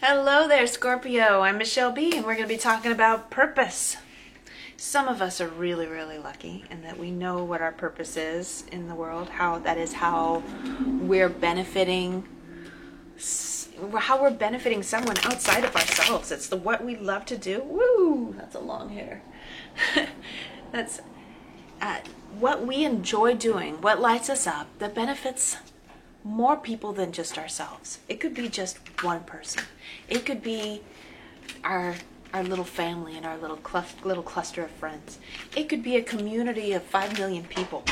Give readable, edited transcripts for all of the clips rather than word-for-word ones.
Hello there, Scorpio. I'm Michelle B, and we're going to be talking about purpose. Some of us are really, really lucky in that we know what our purpose is in the world, how we're benefiting, someone outside of ourselves. It's what we love to do. Woo! That's a long hair. That's what we enjoy doing, what lights us up, that benefits more people than just ourselves. It could be just one person. It could be our little family and our little cluster of friends. It could be a community of 5 million people.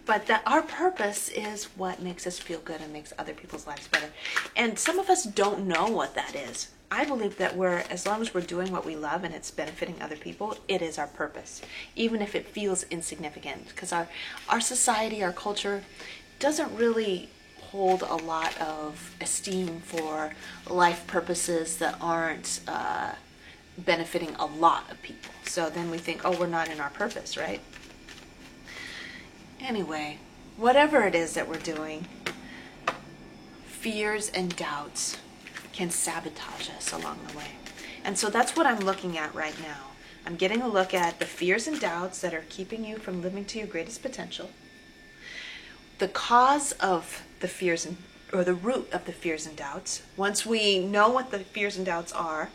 But that our purpose is what makes us feel good and makes other people's lives better. And some of us don't know what that is. I believe that as long as we're doing what we love and it's benefiting other people, it is our purpose, even if it feels insignificant. Because our society, our culture, doesn't really hold a lot of esteem for life purposes that aren't benefiting a lot of people. So then we think, oh, we're not in our purpose, right? Anyway, whatever it is that we're doing, fears and doubts can sabotage us along the way. And so that's what I'm looking at right now. I'm getting a look at the fears and doubts that are keeping you from living to your greatest potential. The cause of the fears or the root of the fears and doubts. Once we know what the fears and doubts are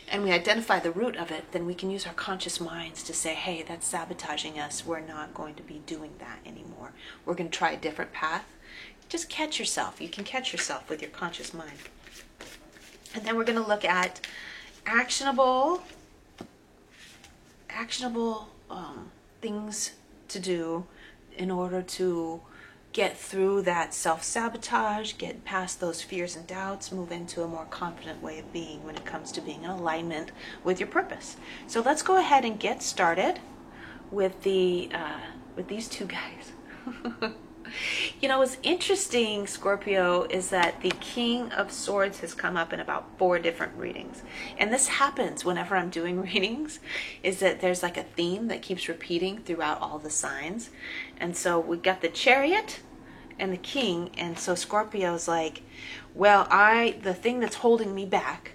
and we identify the root of it, then we can use our conscious minds to say, hey, that's sabotaging us. We're not going to be doing that anymore. We're going to try a different path. Just catch yourself. You can catch yourself with your conscious mind. And then we're going to look at actionable things to do in order to get through that self-sabotage, get past those fears and doubts, move into a more confident way of being when it comes to being in alignment with your purpose. So let's go ahead and get started with these two guys. You know, what's interesting, Scorpio, is that the King of Swords has come up in about 4 different readings. And this happens whenever I'm doing readings, is that there's like a theme that keeps repeating throughout all the signs. And so we've got the Chariot and the King. And so Scorpio's like, well, the thing that's holding me back,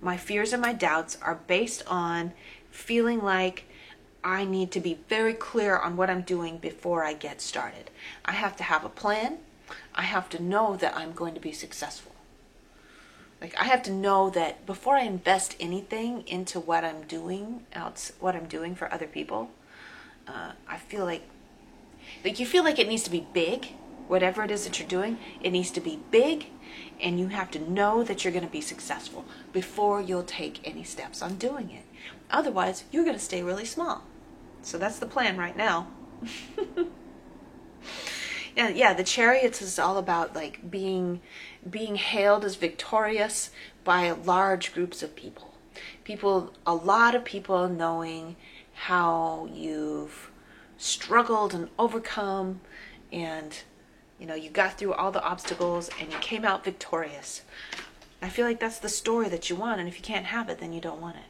my fears and my doubts are based on feeling like I need to be very clear on what I'm doing before I get started. I have to have a plan. I have to know that I'm going to be successful. Like, I have to know that before I invest anything into what I'm doing for other people, I feel like you feel like it needs to be big. Whatever it is that you're doing, it needs to be big, and you have to know that you're going to be successful before you'll take any steps on doing it. Otherwise, you're going to stay really small. So that's the plan right now. Yeah, the Chariots is all about like being hailed as victorious by large groups of people. A lot of people knowing how you've struggled and overcome, and you got through all the obstacles and you came out victorious. I feel like that's the story that you want, and if you can't have it, then you don't want it.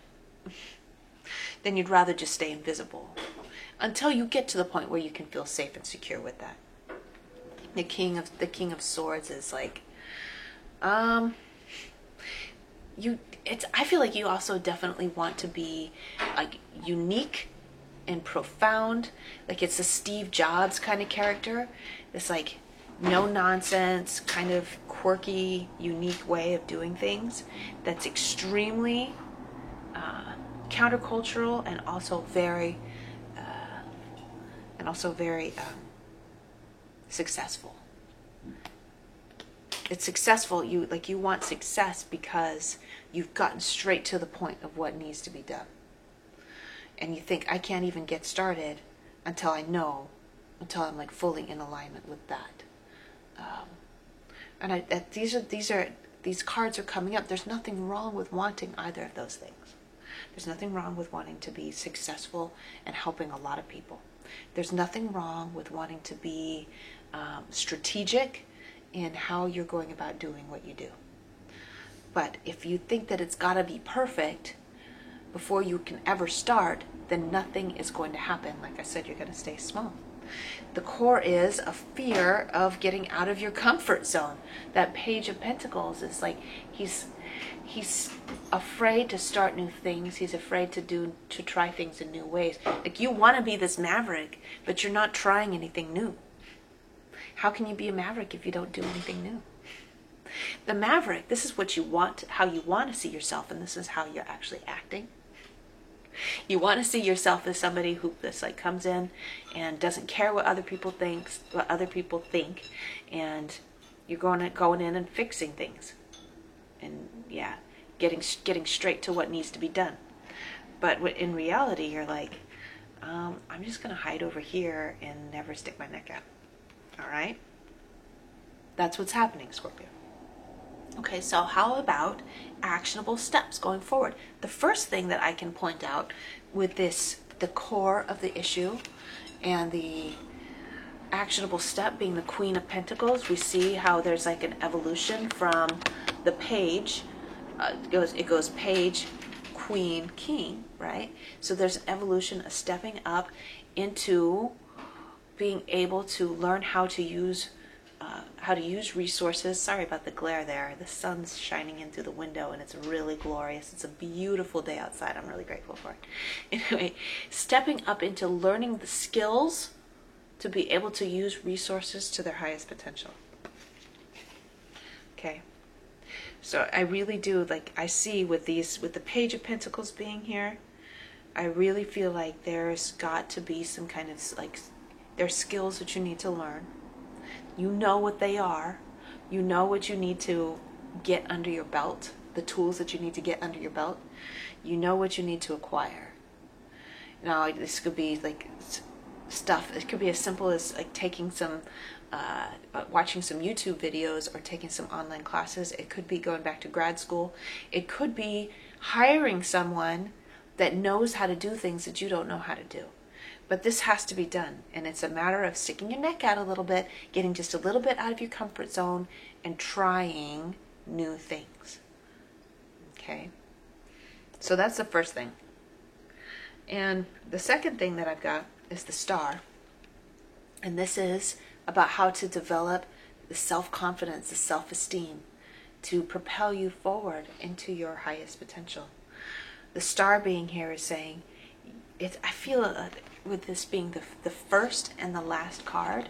Then you'd rather just stay invisible until you get to the point where you can feel safe and secure with that. The King of Swords is like, I feel like you also definitely want to be like unique and profound. Like, it's a Steve Jobs kind of character. This like no nonsense, kind of quirky, unique way of doing things that's extremely countercultural and also very successful. It's successful. You want success because you've gotten straight to the point of what needs to be done, and you think, I can't even get started until I'm like fully in alignment with that. These cards are coming up. There's nothing wrong with wanting either of those things. There's nothing wrong with wanting to be successful and helping a lot of people. There's nothing wrong with wanting to be strategic in how you're going about doing what you do. But if you think that it's got to be perfect before you can ever start, then nothing is going to happen. Like I said, you're going to stay small. The core is a fear of getting out of your comfort zone. That Page of Pentacles is like he's afraid to start new things. He's afraid to try things in new ways. Like, you want to be this maverick, but you're not trying anything new. How can you be a maverick if you don't do anything new? The maverick, this is what you want, how you want to see yourself, and this is how you're actually acting. You want to see yourself as somebody who just like comes in and doesn't care what other people think, and you're going in and fixing things, and yeah, getting straight to what needs to be done. But in reality, you're like, I'm just going to hide over here and never stick my neck out. All right, that's what's happening, Scorpio. Okay, so how about actionable steps going forward? The first thing that I can point out with this, the core of the issue and the actionable step being the Queen of Pentacles, we see how there's like an evolution from the Page. It goes Page, Queen, King, right? So there's an evolution, a stepping up into being able to learn how to use resources. Sorry about the glare there. The sun's shining in through the window and it's really glorious. It's a beautiful day outside. I'm really grateful for it. Anyway, stepping up into learning the skills to be able to use resources to their highest potential. Okay. So I really do, like, I see with the Page of Pentacles being here, I really feel like there's got to be some kind of, like, there's skills that you need to learn. You know what they are. You know what you need to get under your belt, the tools that you need to get under your belt. You know what you need to acquire. Now, this could be like stuff. It could be as simple as like taking some, watching some YouTube videos or taking some online classes. It could be going back to grad school. It could be hiring someone that knows how to do things that you don't know how to do. But this has to be done, and it's a matter of sticking your neck out a little bit, getting just a little bit out of your comfort zone, and trying new things. Okay? So that's the first thing. And the second thing that I've got is the Star. And this is about how to develop the self-confidence, the self-esteem to propel you forward into your highest potential. The Star being here is saying, I feel with this being the first and the last card,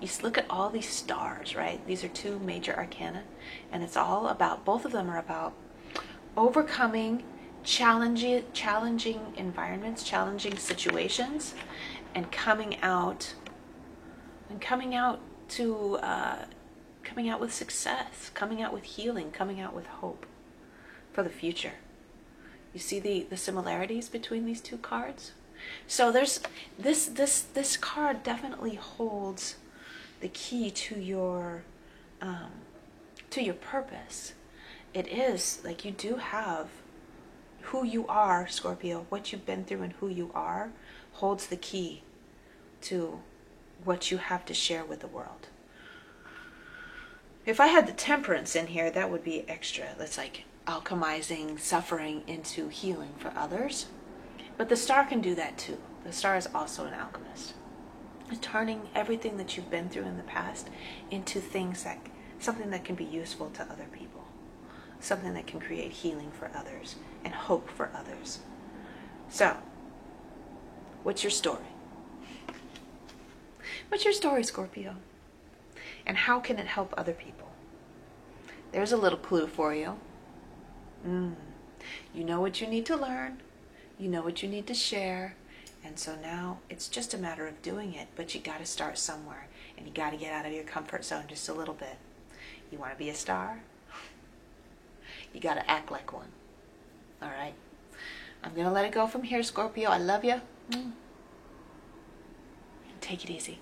you look at all these stars, right? These are two major arcana, and it's all about, both of them are about overcoming challenging environments, challenging situations, and coming out with success, coming out with healing, coming out with hope for the future. You see the similarities between these two cards? So there's this card definitely holds the key to your purpose. It is like you do have who you are, Scorpio, what you've been through and who you are holds the key to what you have to share with the world. If I had the Temperance in here, that would be extra. That's like alchemizing suffering into healing for others. But the Star can do that too. The Star is also an alchemist. It's turning everything that you've been through in the past into something that can be useful to other people. Something that can create healing for others and hope for others. So, what's your story? What's your story, Scorpio? And how can it help other people? There's a little clue for you. You know what you need to learn. You know what you need to share. And so now it's just a matter of doing it. But you got to start somewhere. And you got to get out of your comfort zone just a little bit. You want to be a star? You got to act like one. All right? I'm going to let it go from here, Scorpio. I love you. Take it easy.